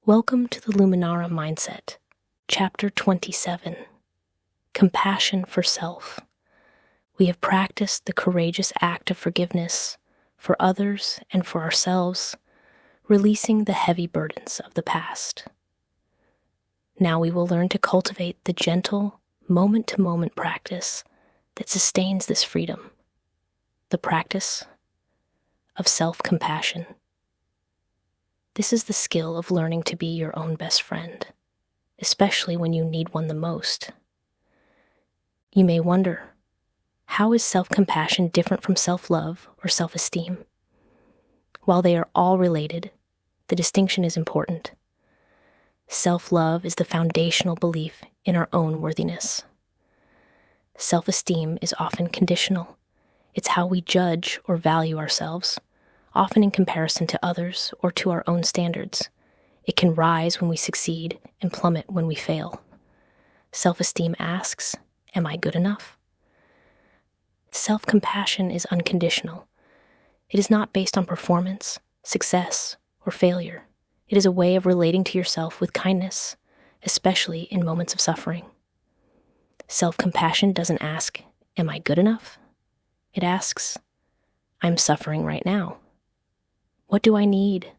Welcome to the Luminara Mindset, Chapter 27, Compassion for Self. We have practiced the courageous act of forgiveness for others and for ourselves, releasing the heavy burdens of the past. Now we will learn to cultivate the gentle, moment-to-moment practice that sustains this freedom, the practice of self-compassion. This is the skill of learning to be your own best friend, especially when you need one the most. You may wonder, how is self-compassion different from self-love or self-esteem? While they are all related, the distinction is important. Self-love is the foundational belief in our own worthiness. Self-esteem is often conditional. It's how we judge or value ourselves, often in comparison to others or to our own standards. It can rise when we succeed and plummet when we fail. Self-esteem asks, am I good enough? Self-compassion is unconditional. It is not based on performance, success, or failure. It is a way of relating to yourself with kindness, especially in moments of suffering. Self-compassion doesn't ask, am I good enough? It asks, I'm suffering right now. What do I need?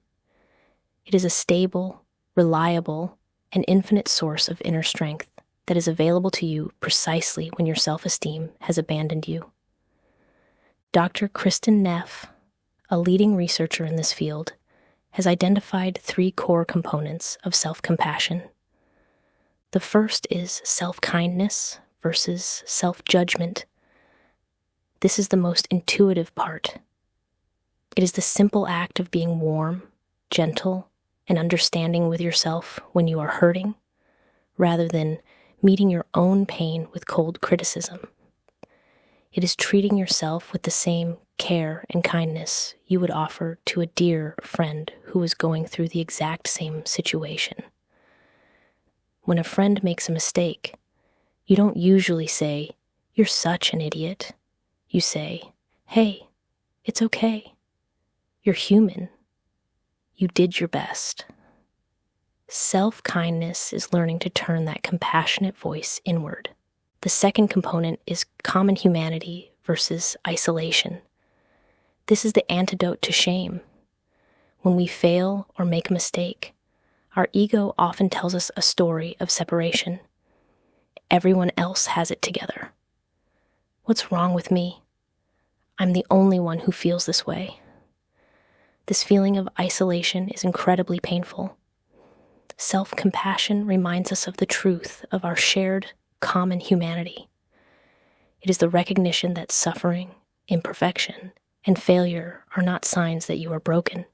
It is a stable, reliable, and infinite source of inner strength that is available to you precisely when your self-esteem has abandoned you. Dr. Kristin Neff, a leading researcher in this field, has identified 3 core components of self-compassion. The first is self-kindness versus self-judgment. This is the most intuitive part. It is the simple act of being warm, gentle, and understanding with yourself when you are hurting, rather than meeting your own pain with cold criticism. It is treating yourself with the same care and kindness you would offer to a dear friend who is going through the exact same situation. When a friend makes a mistake, you don't usually say, "You're such an idiot." You say, "Hey, it's okay. You're human. You did your best." Self-kindness is learning to turn that compassionate voice inward. The second component is common humanity versus isolation. This is the antidote to shame. When we fail or make a mistake, our ego often tells us a story of separation. Everyone else has it together. What's wrong with me? I'm the only one who feels this way. This feeling of isolation is incredibly painful. Self-compassion reminds us of the truth of our shared, common humanity. It is the recognition that suffering, imperfection, and failure are not signs that you are broken.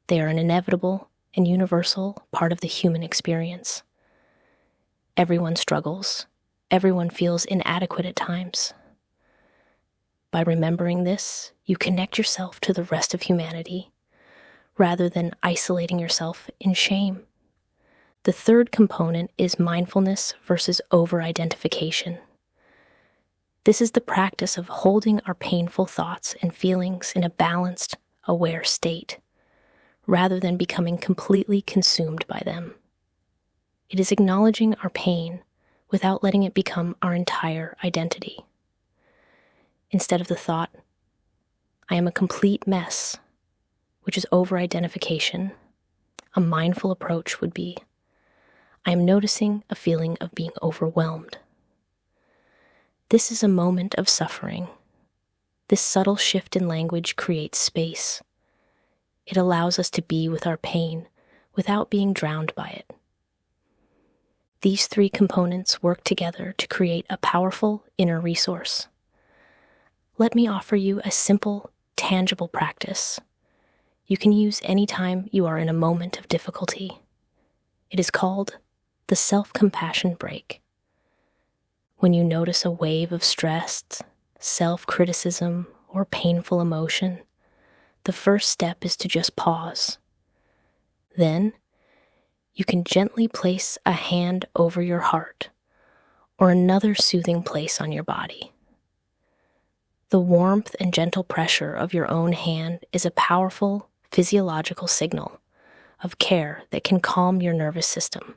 They are an inevitable and universal part of the human experience. Everyone struggles. Everyone feels inadequate at times. By remembering this, you connect yourself to the rest of humanity, rather than isolating yourself in shame. The third component is mindfulness versus over-identification. This is the practice of holding our painful thoughts and feelings in a balanced, aware state, rather than becoming completely consumed by them. It is acknowledging our pain without letting it become our entire identity. Instead of the thought, I am a complete mess, which is over-identification, a mindful approach would be, I am noticing a feeling of being overwhelmed. This is a moment of suffering. This subtle shift in language creates space. It allows us to be with our pain without being drowned by it. These 3 components work together to create a powerful inner resource. Let me offer you a simple, tangible practice you can use anytime you are in a moment of difficulty. It is called the self-compassion break. When you notice a wave of stress, self-criticism, or painful emotion, the first step is to just pause. Then, you can gently place a hand over your heart or another soothing place on your body. The warmth and gentle pressure of your own hand is a powerful physiological signal, of care that can calm your nervous system.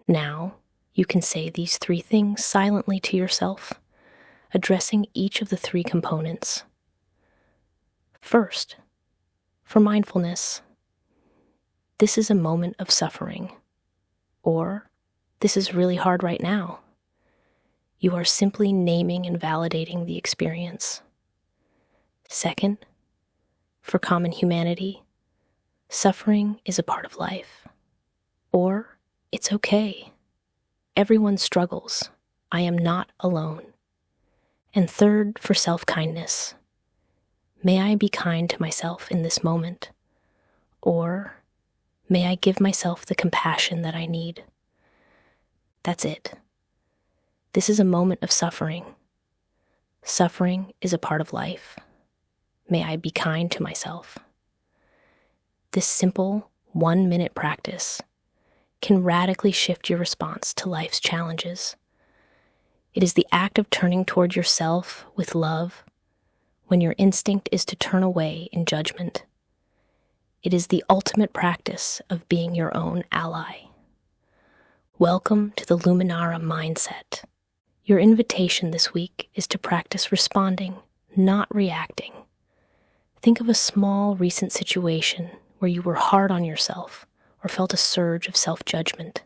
Now, you can say these 3 things silently to yourself, addressing each of the 3 components. First, for mindfulness, this is a moment of suffering, or this is really hard right now. You are simply naming and validating the experience. Second, for common humanity, suffering is a part of life, or it's okay. Everyone struggles. I am not alone. And third, for self-kindness, may I be kind to myself in this moment, or may I give myself the compassion that I need. That's it. This is a moment of suffering. Suffering is a part of life. May I be kind to myself. This simple 1-minute practice can radically shift your response to life's challenges. It is the act of turning toward yourself with love when your instinct is to turn away in judgment. It is the ultimate practice of being your own ally. Welcome to the Luminara mindset. Your invitation this week is to practice responding, not reacting. Think of a small recent situation where you were hard on yourself or felt a surge of self-judgment.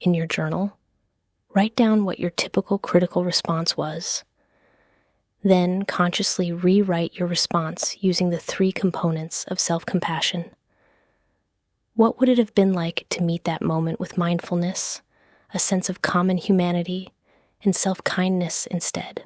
In your journal, write down what your typical critical response was. Then consciously rewrite your response using the 3 components of self-compassion. What would it have been like to meet that moment with mindfulness, a sense of common humanity, and self-kindness instead?